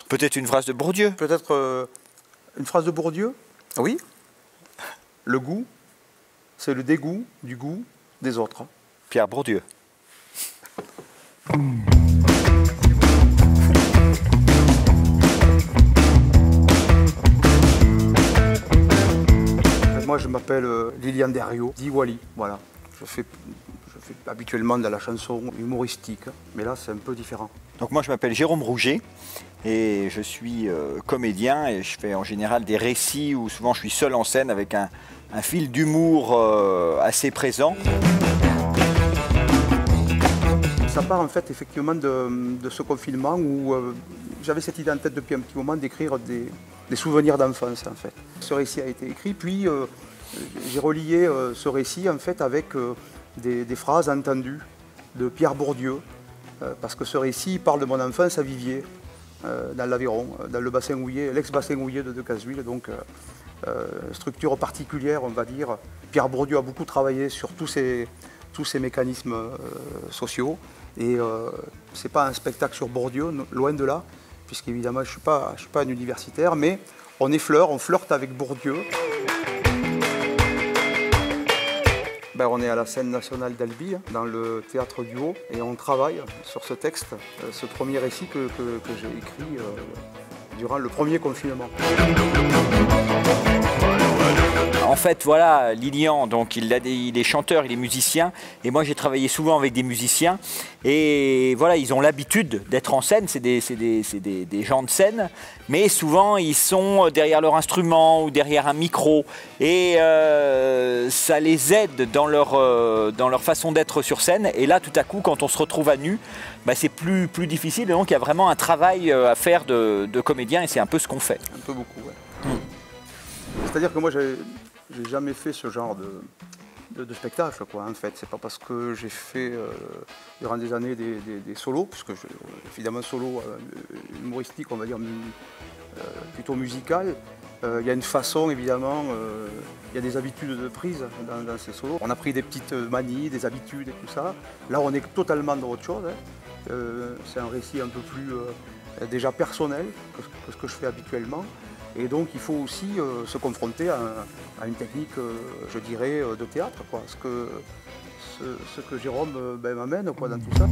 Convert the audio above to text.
Peut-être une phrase de Bourdieu. Peut-être une phrase de Bourdieu? Oui. Le goût, c'est le dégoût du goût des autres. Pierre Bourdieu. Moi, je m'appelle Lilian Derriot, dit Wally. Voilà. Je fais habituellement de la chanson humoristique, mais là, c'est un peu différent. Donc moi, je m'appelle Jérôme Rouget et je suis comédien et je fais en général des récits où souvent je suis seul en scène avec un fil d'humour assez présent. Ça part en fait effectivement de ce confinement où j'avais cette idée en tête depuis un petit moment d'écrire des souvenirs d'enfance en fait. Ce récit a été écrit, puis j'ai relié ce récit en fait avec des phrases entendues de Pierre Bourdieu, parce que ce récit parle de mon enfance à Viviers, dans l'Aveyron, dans le bassin houiller, l'ex-bassin houiller de Decazeville, donc structure particulière on va dire. Pierre Bourdieu a beaucoup travaillé sur tous ces mécanismes sociaux. Et c'est pas un spectacle sur Bourdieu, loin de là, puisqu'évidemment je suis pas un universitaire, mais on effleure, on flirte avec Bourdieu. Ben, on est à la scène nationale d'Albi, dans le théâtre du Haut, et on travaille sur ce texte, ce premier récit que j'ai écrit durant le premier confinement. En fait, voilà, Lilian, donc il est chanteur, il est musicien, et moi j'ai travaillé souvent avec des musiciens, et voilà, ils ont l'habitude d'être en scène, c'est des gens de scène, mais souvent ils sont derrière leur instrument ou derrière un micro, et ça les aide dans leur façon d'être sur scène, et là tout à coup, quand on se retrouve à nu, bah, c'est plus difficile, et donc il y a vraiment un travail à faire de comédien, et c'est un peu ce qu'on fait. Un peu beaucoup, ouais. C'est-à-dire que moi, j'ai jamais fait ce genre de spectacle, quoi, en fait. C'est pas parce que j'ai fait durant des années des solos, puisque évidemment solo humoristique, on va dire plutôt musical. Il y a une façon, évidemment, il y a des habitudes de prise dans ces solos. On a pris des petites manies, des habitudes et tout ça. Là, on est totalement dans autre chose. Hein. C'est un récit un peu plus déjà personnel que ce que je fais habituellement. Et donc il faut aussi se confronter à une technique, je dirais, de théâtre, quoi. Ce que Jérôme m'amène, quoi, dans tout ça.